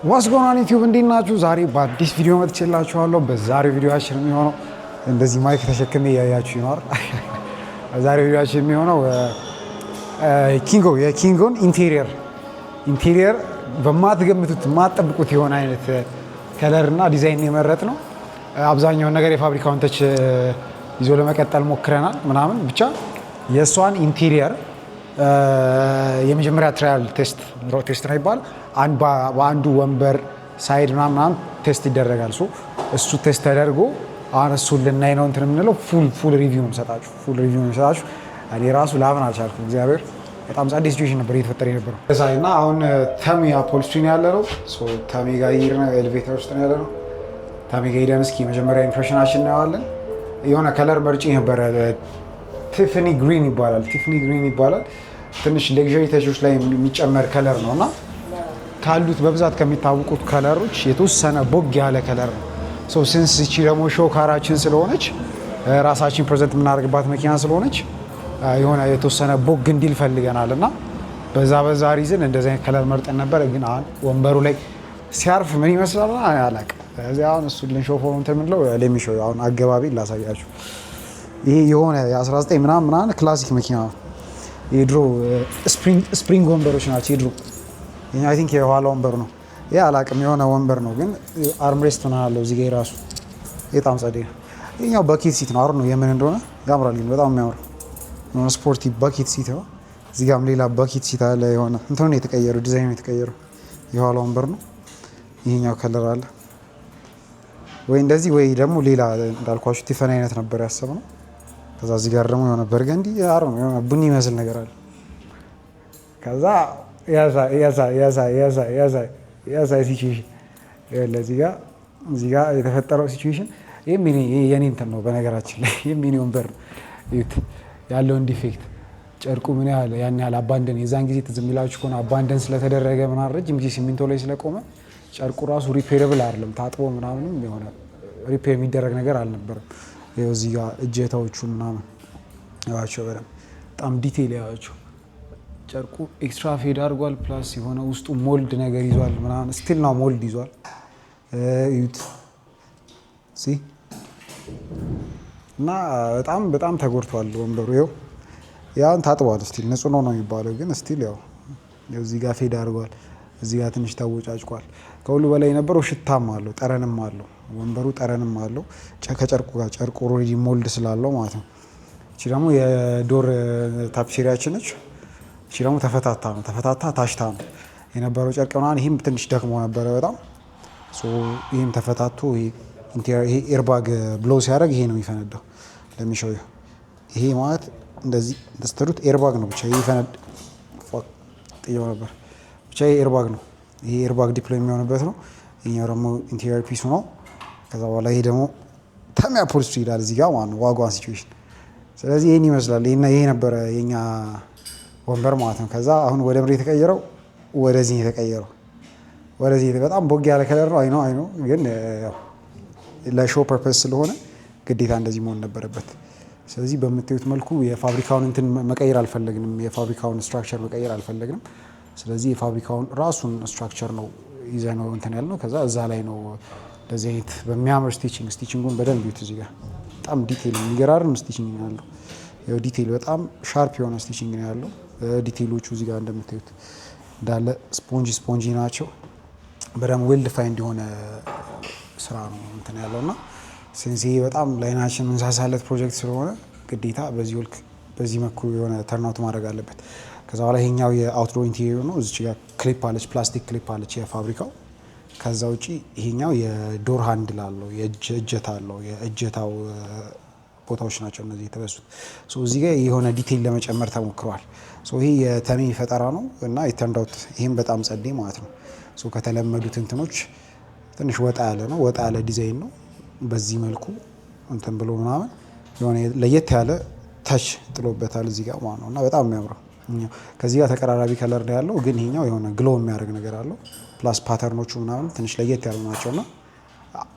ዋትስ ጎይንግ ኦን ዩቲዩብ እንዴት ናችሁ? ዛሬ በአዲስ ቪዲዮ መጥቼላችኋለሁ። በዛሬው ቪዲዮአችን የሚሆነው እንደዚህ ማይክ ተሸክሜ ያያችሁ ይኖር። በዛሬው ቪዲዮአችን የሚሆነው የኪንጎን ኢንቴሪየር በማትገምቱት የማትጠብቁት የሆነ አይነት ከለር እና ዲዛይን የመረጥ ነው። አብዛኛውን ነገር የፋብሪካውን ተች ይዞ ለመቀጠል ሞክረናል ምናምን ብቻ የእሷን ኢንቴሪየር የመጀመሪያ ትራያል ቴስት ነው ይባል በአንዱ ወንበር ሳይድ ምናምን ቴስት ይደረጋል። እሱ ቴስት ተደርጎ አሁን እሱን ልናይ ነው እንትን የምንለው ፉል ሪቪው ሰጣችሁ። እኔ ራሱ ላምን አልቻልኩም። እግዚአብሔር በጣም ጸዴ ሲቹዌሽን ነበር እየተፈጠረ የነበረው እና አሁን ተሚ አፖልስትሪ ነው ያለ ነው። ተሚ ጋር ይሄድና ኤሌቬተር ውስጥ ነው ያለ ነው። ተሚ ጋር ሄደን እስኪ መጀመሪያ ኢምፕሬሽናችን እናየዋለን። የሆነ ከለር መርጬ ነበረ ቲፍኒ ግሪን ይባላል። ትንሽ ሌክዠሪ ተቾች ላይ የሚጨመር ከለር ነው እና ካሉት በብዛት ከሚታወቁት ከለሮች የተወሰነ ቦግ ያለ ከለር ነው። ሲንስ እቺ ደግሞ ሾው ካራችን ስለሆነች ራሳችን ፕሬዘንት የምናደርግባት መኪና ስለሆነች የሆነ የተወሰነ ቦግ እንዲል ፈልገናል እና በዛ ሪዝን እንደዚህ አይነት ከለር መርጠን ነበር። ግን አሁን ወንበሩ ላይ ሲያርፍ ምን ይመስላል አላውቅም። ስለዚህ አሁን እሱ ልንሾፈው እንትን የምንለው ለሚሾው አሁን አገባቢ ላሳያችሁ። ይሄ የሆነ የ19 ምናምን ክላሲክ መኪና ነው። የድሮ ስፕሪንግ ወንበሮች ናቸው። የድሮ አይ ቲንክ የኋላ ወንበር ነው። ይሄ አላውቅም የሆነ ወንበር ነው ግን አርምሬስት ሆነ አለው እዚህ ጋር ራሱ በጣም ጸዴ ነው። ይሄኛው በኬት ሲት ነው አሩ ነው የምን እንደሆነ ያምራል። በጣም የሚያምር ነው። ስፖርቲ በኬት ሲት ነው። እዚህ ጋርም ሌላ በኬት ሲት አለ። የሆነ እንትኑ ነው የተቀየረው፣ ዲዛይኑ የተቀየረው። የኋላ ወንበር ነው። ይሄኛው ከለር አለ ወይ እንደዚህ ወይ ደግሞ ሌላ እንዳልኳችሁ ቲፈን አይነት ነበር ያሰብነው። ከዛ እዚህ ጋር ደግሞ የሆነ በርገንዲ አሩ ነው የሆነ ቡኒ ይመስል ነገር አለ። ከዛ ያዛ ሲቹዌሽን እዚህ ጋር የተፈጠረው ሲቹዌሽን የኔ እንትን ነው። በነገራችን ላይ የሚኒ ወንበር ነው ያለውን ዲፌክት ጨርቁ ምን ያን ያህል አባንደን የዛን ጊዜ ትዝ የሚላችሁ ከሆነ አባንደን ስለተደረገ ምናምን ረጅም ጊዜ ሲሚንቶ ላይ ስለቆመ ጨርቁ ራሱ ሪፔረብል አይደለም። ታጥቦ ምናምንም የሆነ ሪፔር የሚደረግ ነገር አልነበረም። እዚህ ጋር እጀታዎቹ ምናምን ያዋቸው በደምብ በጣም ዲቴይል ያዋቸው። ጨርቁ ኤክስትራ ፌድ አድርጓል። ፕላስ የሆነ ውስጡ ሞልድ ነገር ይዟል ምናምን ስቲል ነው ሞልድ ይዟል። ዩት እና በጣም ተጎድቷል ወንበሩ። ይኸው ያን ታጥቧል። ስቲል ንጹህ ነው የሚባለው ግን ስቲል ያው እዚህ ጋር ፌድ አድርጓል። እዚህ ጋር ትንሽ ታወጫጭቋል። ከሁሉ በላይ የነበረው ሽታም አለው፣ ጠረንም አለው። ወንበሩ ጠረንም አለው ከጨርቁ ጋር። ጨርቁ ኦልሬዲ ሞልድ ስላለው ማለት ነው። እቺ ደግሞ የዶር ታፒሴሪያችን ነች። እቺ ደግሞ ተፈታታ ታሽታ ነው የነበረው ጨርቅ ምናምን። ይህም ትንሽ ደክሞ ነበረ በጣም። ይህም ተፈታቶ ይሄ ኤርባግ ብሎ ሲያደርግ ይሄ ነው የሚፈነዳው። ለሚሸው ይሄ ማለት እንደዚህ ተስተሩት ኤርባግ ነው ብቻ ይሄ ፈነድ ጥየው ነበር ብቻ ይሄ ኤርባግ ነው። ይሄ ኤርባግ ዲፕሎይ የሚሆንበት ነው። ይሄኛው ደግሞ ኢንቴሪየር ፒሱ ነው። ከዛ በኋላ ይሄ ደግሞ ተሚ አፖልስትሪ ይላል እዚህ ጋር ማለት ነው ዋጋዋን ሲቹዌሽን። ስለዚህ ይሄን ይመስላል። ይሄ ነበረ የኛ ወንበር ማለት ነው። ከዛ አሁን ወደ ምድር የተቀየረው ወደዚህ የተቀየረው ወደዚህ በጣም ቦግ ያለ ከለር ነው። አይ ነው ግን ለሾው ፐርፐስ ስለሆነ ግዴታ እንደዚህ መሆን ነበረበት። ስለዚህ በምታዩት መልኩ የፋብሪካውን እንትን መቀየር አልፈለግንም። የፋብሪካውን ስትራክቸር መቀየር አልፈለግንም። ስለዚህ የፋብሪካውን ራሱን ስትራክቸር ነው ይዘነው እንትን ያልነው። ከዛ እዛ ላይ ነው እንደዚህ አይነት በሚያምር ስቲቺንጉን በደንብ ይዩት። እዚህ ጋር በጣም ዲቴይል የሚገራርም ስቲቺንግ ነው ያለው። ያው ዲቴይል በጣም ሻርፕ የሆነ ስቲቺንግ ነው ያለው። ዲቴይሎቹ እዚህ ጋር እንደምታዩት እንዳለ ስፖንጂ ናቸው። በደንብ ዌል ዲፋይንድ የሆነ ስራ ነው እንትን ያለውና ሴንሲ በጣም ላይናችን መንሳሳለት ፕሮጀክት ስለሆነ ግዴታ በዚህ መልኩ የሆነ ተርናውት ማድረግ አለበት። ከዛ በኋላ ይሄኛው የአውትዶር ኢንቴሪየር ነው። እዚች ጋር ክሊፕ አለች፣ ፕላስቲክ ክሊፕ አለች የፋብሪካው። ከዛ ውጪ ይሄኛው የዶር ሃንድል አለው፣ የእጀታ አለው። የእጀታው ቦታዎች ናቸው እነዚህ የተበሱት። እዚህ ጋር የሆነ ዲቴይል ለመጨመር ተሞክሯል። ይሄ የተሚ ፈጠራ ነው እና የተንዳውት ይሄም በጣም ጸዴ ማለት ነው። ከተለመዱት እንትኖች ትንሽ ወጣ ያለ ነው፣ ወጣ ያለ ዲዛይን ነው። በዚህ መልኩ እንትን ብሎ ምናምን የሆነ ለየት ያለ ታች ጥሎበታል እዚህ ጋር ማለት ነው እና በጣም የሚያምረው ከዚህ ጋር ተቀራራቢ ከለር ነው ያለው። ግን ይሄኛው የሆነ ግሎ የሚያደርግ ነገር አለው። ፕላስ ፓተርኖቹ ምናምን ትንሽ ለየት ያሉ ናቸውና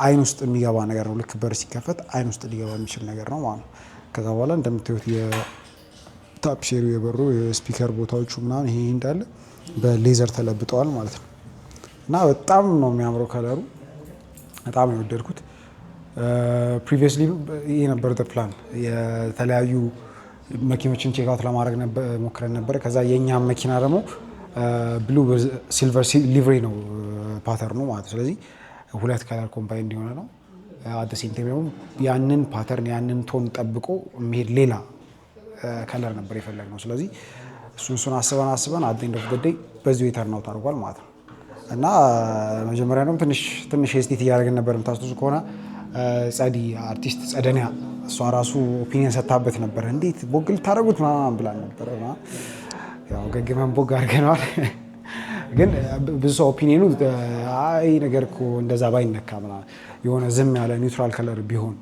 አይን ውስጥ የሚገባ ነገር ነው። ልክ በር ሲከፈት አይን ውስጥ ሊገባ የሚችል ነገር ነው ማለት ነው። ከዛ በኋላ እንደምታዩት የታፒሴሪው የበሩ የስፒከር ቦታዎቹ ምናምን ይሄ እንዳለ በሌዘር ተለብጠዋል ማለት ነው። እና በጣም ነው የሚያምረው ከለሩ፣ በጣም ነው የወደድኩት። ፕሪቪየስሊ ይሄ ነበር ፕላን። የተለያዩ መኪኖችን ቼክ አውት ለማድረግ ሞክረን ነበረ። ከዛ የእኛም መኪና ደግሞ ብሉ ሲልቨር ሊቭሬ ነው ፓተርኑ ማለት ነው። ስለዚህ ሁለት ከለር ኮምባይን እንዲሆነ ነው። አት ሴም ታይም ደግሞ ያንን ፓተርን ያንን ቶን ጠብቆ የሚሄድ ሌላ ከለር ነበር የፈለግነው። ስለዚህ እሱን አስበን አት ኤንድ ኦፍ ዘ ዴይ በዚሁ የተርን አውት አድርጓል ማለት ነው። እና መጀመሪያ ደግሞ ትንሽ ሄስቴት እያደረግን ነበር። የምታስታውሱ ከሆነ ጸዲ አርቲስት ጸደኒያ እሷ ራሱ ኦፒኒየን ሰታበት ነበር። እንዴት ቦግ ልታደርጉት ምናምን ብላ ነበር። ያው ገግመን ቦግ አድርገነዋል። ግን ብዙ ሰው ኦፒኒየኑ አይ ነገር እኮ እንደዛ ባይነካ ምናምን የሆነ ዝም ያለ ኒውትራል ከለር ቢሆን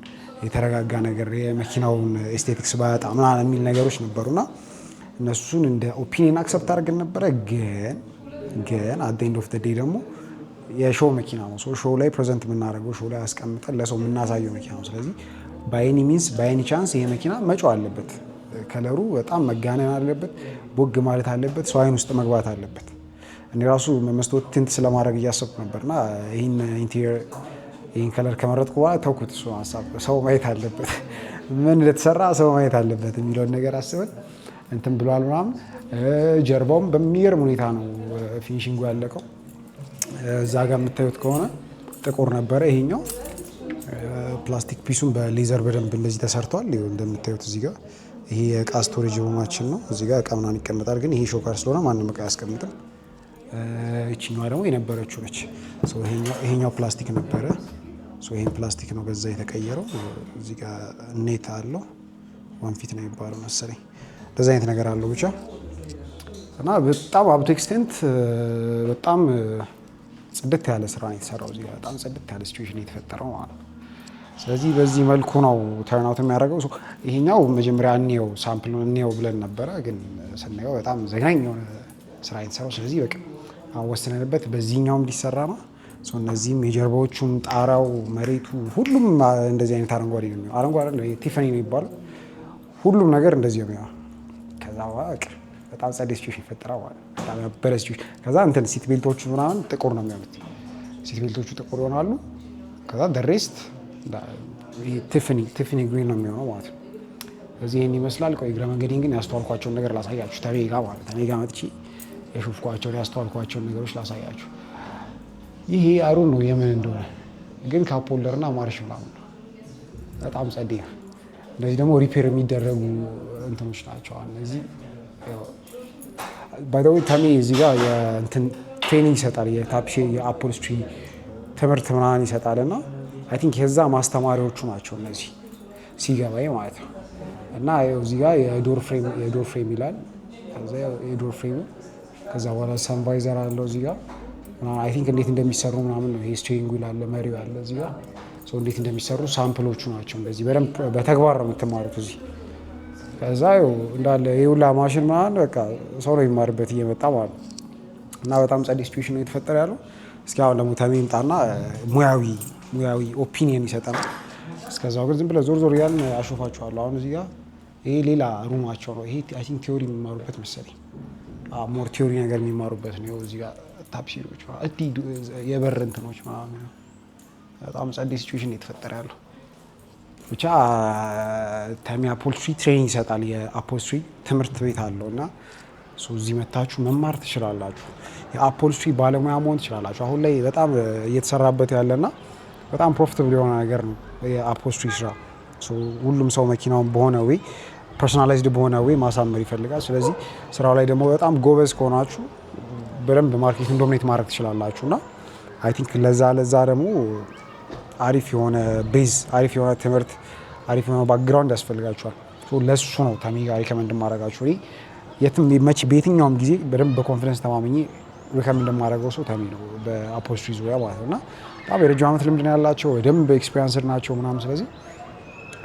የተረጋጋ ነገር የመኪናውን ኤስቴቲክስ ባያጣ ምናምን የሚል ነገሮች ነበሩና እነሱን እንደ ኦፒኒየን አክሰፕት አድርገን ነበረ። ግን አት ኤንድ ኦፍ ዘ ዴይ ደግሞ የሾው መኪና ነው። ሾው ላይ ፕሬዘንት የምናደርገው ሾው ላይ አስቀምጠን ለሰው የምናሳየው መኪና ነው። ስለዚህ ባይኒ ሚንስ ባይኒ ቻንስ ይሄ መኪና መጫው አለበት። ከለሩ በጣም መጋነን አለበት፣ ቦግ ማለት አለበት፣ ሰው አይን ውስጥ መግባት አለበት። እኔ ራሱ መስታወት ቲንት ስለማድረግ እያሰብኩ ነበርና ይህን ከለር ከመረጥኩ በኋላ ተውኩት። እሱ ሀሳብ ሰው ማየት አለበት፣ ምን እንደተሰራ ሰው ማየት አለበት የሚለውን ነገር አስበን እንትን ብሏል ምናምን። ጀርባውም በሚገርም ሁኔታ ነው ፊኒሽንጉ ያለቀው። እዛ ጋር የምታዩት ከሆነ ጥቁር ነበረ። ይሄኛው ፕላስቲክ ፒሱን በሌዘር በደንብ እንደዚህ ተሰርቷል። እንደምታዩት እዚህ ጋር ይሄ የእቃ ስቶሬጅ ሩማችን ነው። እዚህ ጋር እቃ ምናምን ይቀመጣል። ግን ይሄ ሾካር ስለሆነ ማንም እቃ አያስቀምጥም። ይችኛዋ ደግሞ የነበረችው ነች። ይሄኛው ፕላስቲክ ነበረ። ይሄን ፕላስቲክ ነው በዛ የተቀየረው። እዚህ ጋር ኔት አለው። ወንፊት ነው የሚባለው መሰለኝ። እንደዚህ አይነት ነገር አለው ብቻ እና በጣም አብቶ ኤክስቴንት በጣም ጽድት ያለ ስራ ነው የተሰራው። እዚህ ጋር በጣም ጽድት ያለ ሲቹዌሽን የተፈጠረው ማለት ነው። ስለዚህ በዚህ መልኩ ነው ተርን አውት የሚያደርገው። ይሄኛው መጀመሪያ እንየው ሳምፕል ነው እንየው ብለን ነበረ፣ ግን ስናየው በጣም ዘግናኝ የሆነ ስራ የተሰራው። ስለዚህ በቃ ወስነንበት በዚህኛውም ሊሰራ ነው። እነዚህም የጀርባዎቹም፣ ጣራው፣ መሬቱ ሁሉም እንደዚህ አይነት አረንጓዴ ነው የሚሆነው። አረንጓዴ ቲፈኒ ነው የሚባለው። ሁሉም ነገር እንደዚህ ነው የሚሆነው። ከዛ በቃ በጣም ጸዴ ሲቹዌሽን ይፈጠራል ማለት ነው። በጣም ያበረ ሲቹዌሽን። ከዛ እንትን ሲት ቤልቶቹ ምናምን ጥቁር ነው የሚሆኑት። ሲት ቤልቶቹ ጥቁር ይሆናሉ። ከዛ ደሬስት ቲፍኒ ግሪን ነው የሚሆነው ማለት ነው። ስለዚህ ይህን ይመስላል። ቆይ እግረ መንገዴን ግን ያስተዋልኳቸውን ነገር ላሳያችሁ። ተሜጋ ማለት ተሜጋ መጥቼ የሾፍኳቸውን ያስተዋልኳቸውን ነገሮች ላሳያችሁ። ይሄ አሩን ነው የምን እንደሆነ ግን ካፖለርና ማርሽ ምናምን ነው። በጣም ጸዴ ነው። እነዚህ ደግሞ ሪፔር የሚደረጉ እንትኖች ናቸው። እነዚህ ባይ ዘ ወይ ተሜ እዚህ ጋር የእንትን ትሬኒንግ ይሰጣል። የታፕ የአፕሆልስትሪ ትምህርት ምናምን ይሰጣል እና አይ ቲንክ የዛ ማስተማሪዎቹ ናቸው እነዚህ ሲገባኝ ማለት ነው። እና እዚህ ጋር የዶር ፍሬም ይላል። ከዛ የዶር ፍሬም ከዛ በኋላ ሰንቫይዘር አለው እዚህ ጋር አይ ቲንክ እንዴት እንደሚሰሩ ምናምን ነው። ይሄ ስቲሪንግ ዊል አለ፣ መሪው አለ እዚህ ጋር እንዴት እንደሚሰሩ ሳምፕሎቹ ናቸው። እንደዚህ በደንብ በተግባር ነው የምትማሩት እዚህ። ከዛ እንዳለ የሁላ ማሽን ምናምን በቃ ሰው ነው የሚማርበት እየመጣ ማለት ነው። እና በጣም ጸዴ ሲቹዌሽን ነው የተፈጠረ ያለው። እስኪ አሁን ደግሞ ተሜ ይምጣና ሙያዊ ኦፒኒየን ይሰጠናል። እስከዛው ግን ዝም ብለ ዞር እያልን አሾፋችኋለሁ። አሁን እዚህ ጋር ይሄ ሌላ ሩማቸው ነው። ይሄ አይ ቲንክ ቲዮሪ የሚማሩበት መሰለኝ። ሞር ቲዮሪ ነገር የሚማሩበት ነው። እዚህ ጋር ታፕሲሎች የበር እንትኖች ምናምን በጣም ጸዴ ሲቹዌሽን የተፈጠረ ያለው። ብቻ ተሜ አፕሆልስትሪ ትሬኒንግ ይሰጣል። የአፕሆልስትሪ ትምህርት ቤት አለው እና እዚህ መታችሁ መማር ትችላላችሁ። የአፕሆልስትሪ ባለሙያ መሆን ትችላላችሁ። አሁን ላይ በጣም እየተሰራበት ያለና በጣም ፕሮፊታብል የሆነ ነገር ነው የአፕሆልስትሪ ስራ። ሁሉም ሰው መኪናውን በሆነ ወይ ፐርሶናላይዝድ በሆነ ወይ ማሳመር ይፈልጋል። ስለዚህ ስራው ላይ ደግሞ በጣም ጎበዝ ከሆናችሁ በደንብ ማርኬቱን ዶሚኔት ማድረግ ትችላላችሁ እና አይ ቲንክ ለዛ ደግሞ አሪፍ የሆነ ቤዝ፣ አሪፍ የሆነ ትምህርት፣ አሪፍ የሆነ ባክግራውንድ ያስፈልጋችኋል። ለሱ ነው ተሜ ጋር ሪከመንድ ማድረጋችሁ። የትም መቼ በየትኛውም ጊዜ በደንብ በኮንፊደንስ ተማምኜ ሪከመንድ ማድረገው ሰው ተሜ ነው በአፕሆልስትሪ ዙሪያ ማለት ነው እና በጣም የረጅም ዓመት ልምድ ነው ያላቸው፣ በደንብ ኤክስፔሪንስድ ናቸው ምናምን። ስለዚህ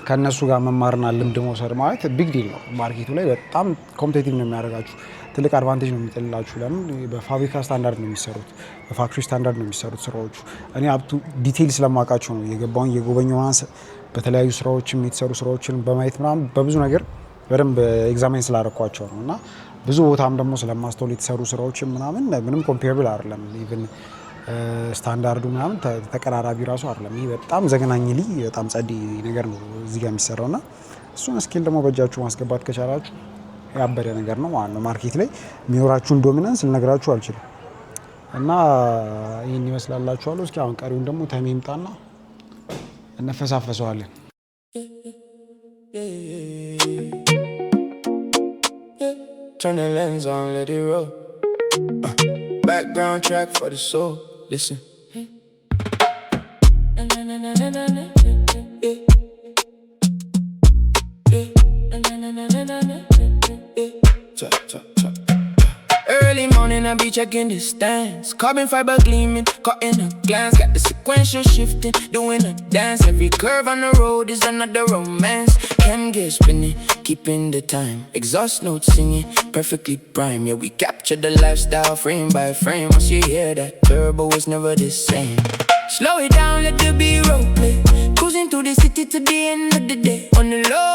ከእነሱ ጋር መማርና ልምድ መውሰድ ማለት ቢግ ዲል ነው። ማርኬቱ ላይ በጣም ኮምፒቲቲቭ ነው የሚያደርጋችሁ፣ ትልቅ አድቫንቴጅ ነው የሚጥልላችሁ። ለምን በፋብሪካ ስታንዳርድ ነው የሚሰሩት፣ በፋክትሪ ስታንዳርድ ነው የሚሰሩት ስራዎቹ። እኔ አብቱ ዲቴይል ስለማውቃቸው ነው የገባውን የጎበኘው በተለያዩ ስራዎችም የተሰሩ ስራዎችን በማየት ምናምን በብዙ ነገር በደንብ ኤግዛሚን ስላደረኳቸው ነው እና ብዙ ቦታም ደግሞ ስለማስተውል የተሰሩ ስራዎችን ምናምን ምንም ኮምፔርብል አይደለም። ኢቭን ስታንዳርዱ ምናምን ተቀራራቢ ራሱ አይደለም። ይሄ በጣም ዘግናኝሊ በጣም ጸዲ ነገር ነው እዚህ ጋር የሚሰራውና እሱን ስኪል ደግሞ በእጃችሁ ማስገባት ከቻላችሁ ያበደ ነገር ነው ማለት ነው። ማርኬት ላይ የሚኖራችሁን ዶሚናንስ ልነግራችሁ አልችልም። እና ይህን ይመስላላችኋለሁ። እስኪ አሁን ቀሪውን ደግሞ ተሜ ይምጣና እነፈሳፈሰዋለን። Turn the lens on, let it roll. Background track for the soul. Listen. Early morning, I be checking the stands. Carbon fiber gleaming, caught in a glance. Got the sequential shifting, doing a dance. Every curve on the road is another romance. Can get spinning, keeping the time. Exhaust notes singing, perfectly prime. Yeah, we capture the lifestyle frame by frame. Once you hear that, turbo was never the same. Slow it down, let the beat roll play. Cruising through the city to the end of the day. On the low,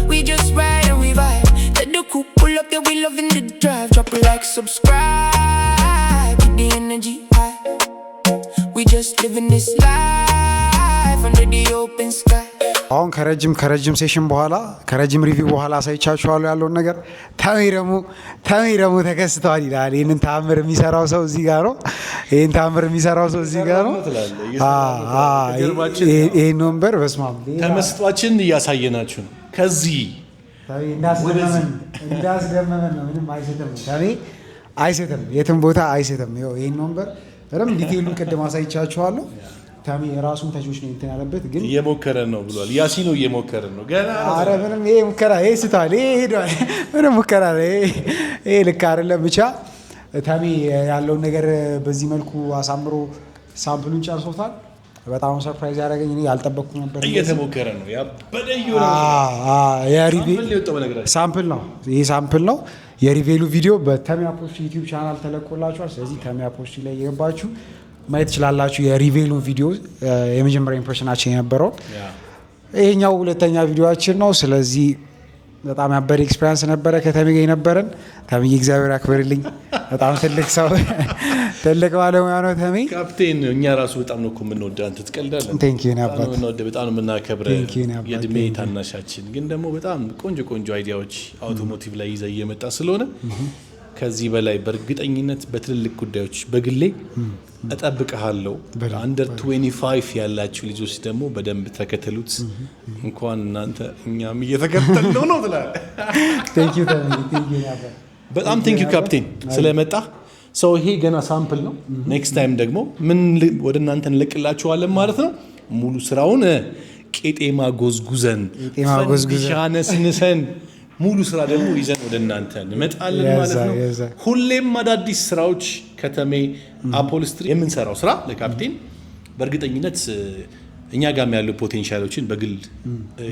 we just ride and we vibe. Let the coupe pull up, yeah, we loving the drive. Drop a like, subscribe, keep the energy high. We just living this life under the open sky. አሁን ከረጅም ሴሽን በኋላ ከረጅም ሪቪው በኋላ አሳይቻችኋለሁ ያለውን ነገር። ተሜ ደግሞ ተከስተዋል ይላል። ይሄንን ታምር የሚሰራው ሰው እዚህ ጋር ነው። ይሄን ወንበር በስማም ተመስጧችን እያሳየናችሁ ነው። ከዚህ እንዳስደመመን ነው። ምንም አይሰጥም፣ የትም ቦታ አይሰጥም። ይሄን ወንበር በደምብ ዲቴይሉን ቅድም አሳይቻችኋለሁ። ታሚ የራሱን ተቾች ነው እንትን ያለበት ግን እየሞከረን ነው ብሏል። ያሲኖ እየሞከረን ነው ገና። አረ ምንም ይሄ ሙከራ ይሄ ስታል ይሄ ሄዷል። ምንም ሙከራ ይሄ ልክ አይደለም። ብቻ ታሚ ያለውን ነገር በዚህ መልኩ አሳምሮ ሳምፕሉን ጨርሶታል። በጣም ሰርፕራይዝ ያደረገኝ እኔ ያልጠበቅኩ ነበር። እየተሞከረ ነው ያበደዩ ነው። ሳምፕል ነው ይሄ ሳምፕል ነው። የሪቬሉ ቪዲዮ በታሚ አፖስቲ ዩቲዩብ ቻናል ተለቆላችኋል። ስለዚህ ታሚ አፖስቲ ላይ የገባችሁ ማየት ትችላላችሁ። የሪቬሉ ቪዲዮ የመጀመሪያ ኢምፕሬሽናችን የነበረው ይሄኛው ሁለተኛ ቪዲዮአችን ነው። ስለዚህ በጣም ያበደ ኤክስፒሪያንስ ነበረ ከተሜ ጋር የነበረን። ተሜ እግዚአብሔር ያክብርልኝ። በጣም ትልቅ ሰው ትልቅ ባለሙያ ነው ተሜ ካፕቴን። እኛ ራሱ በጣም ነው እኮ የምንወደው። አንተ ትቀልዳለህ። ቴንክ ዩ ነበር። በጣም ነው የምናከብረው። የእድሜ ታናሻችን ግን ደግሞ በጣም ቆንጆ አይዲያዎች አውቶሞቲቭ ላይ ይዘህ እየመጣ ስለሆነ ከዚህ በላይ በእርግጠኝነት በትልልቅ ጉዳዮች በግሌ እጠብቅሃለሁ። አንደር 25 ያላችሁ ልጆች ደግሞ በደንብ ተከተሉት። እንኳን እናንተ እኛም እየተከተልነው ነው ትላለህ። በጣም ቴንክ ዩ ካፕቴን ስለመጣ። ሰው ይሄ ገና ሳምፕል ነው። ኔክስት ታይም ደግሞ ምን ወደ እናንተ እንለቅላችኋለን ማለት ነው። ሙሉ ስራውን ቄጤማ ጎዝጉዘን ሻነስንሰን ሙሉ ስራ ደግሞ ይዘን ወደ እናንተ እንመጣለን ማለት ነው። ሁሌም አዳዲስ ስራዎች ከተሜ አፖልስትሪ የምንሰራው ስራ ለካፕቴን በእርግጠኝነት እኛ ጋር ያሉ ፖቴንሻሎችን በግል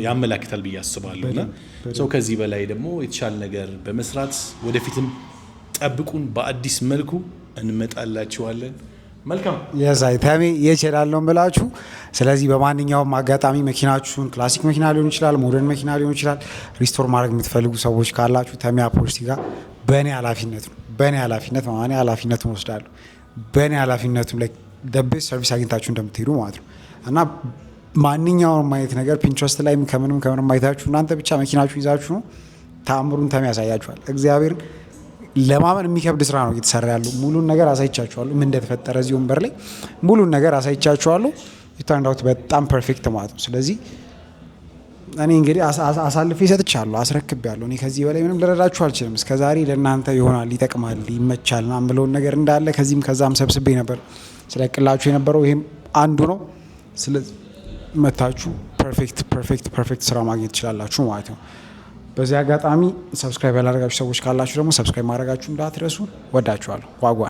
ያመላክታል ብዬ አስባለሁና ሰው ከዚህ በላይ ደግሞ የተሻለ ነገር በመስራት ወደፊትም ጠብቁን። በአዲስ መልኩ እንመጣላችኋለን። መልካም የዛይ ታሚ የቸዳለውን ብላችሁ። ስለዚህ በማንኛውም አጋጣሚ መኪናችሁን ክላሲክ መኪና ሊሆን ይችላል፣ ሞደርን መኪና ሊሆን ይችላል፣ ሪስቶር ማድረግ የምትፈልጉ ሰዎች ካላችሁ ታሚ አፖልስትሪ ጋር በእኔ ኃላፊነት ነው። እኔ ኃላፊነቱን ወስዳለሁ። በእኔ ኃላፊነቱን ላይ ደቤስ ሰርቪስ አግኝታችሁ እንደምትሄዱ ማለት ነው። እና ማንኛውም ማየት ነገር ፒንትረስት ላይ ከምንም አይታችሁ እናንተ ብቻ መኪናችሁ ይዛችሁ ነው ተአምሩን ታሚ ያሳያችኋል። እግዚአብሔርን ለማመን የሚከብድ ስራ ነው እየተሰራ ያለው። ሙሉን ነገር አሳይቻችኋለሁ፣ ምን እንደተፈጠረ እዚህ ወንበር ላይ ሙሉን ነገር አሳይቻችኋለሁ። ይታንዳውት በጣም ፐርፌክት ማለት ነው። ስለዚህ እኔ እንግዲህ አሳልፌ ሰጥቻለሁ፣ አስረክቤያለሁ። እኔ ከዚህ በላይ ምንም ልረዳችሁ አልችልም። እስከዛሬ ለእናንተ ይሆናል፣ ይጠቅማል፣ ይመቻል ና የምለውን ነገር እንዳለ ከዚህም ከዛም ሰብስቤ ነበር ስለቅላችሁ የነበረው። ይሄም አንዱ ነው። ስለዚህ መታችሁ ፐርፌክት ስራ ማግኘት ትችላላችሁ ማለት ነው። በዚህ አጋጣሚ ሰብስክራይብ ያላደረጋችሁ ሰዎች ካላችሁ ደግሞ ሰብስክራይብ ማድረጋችሁ እንዳትረሱ። ወዳችኋለሁ። ዋጓ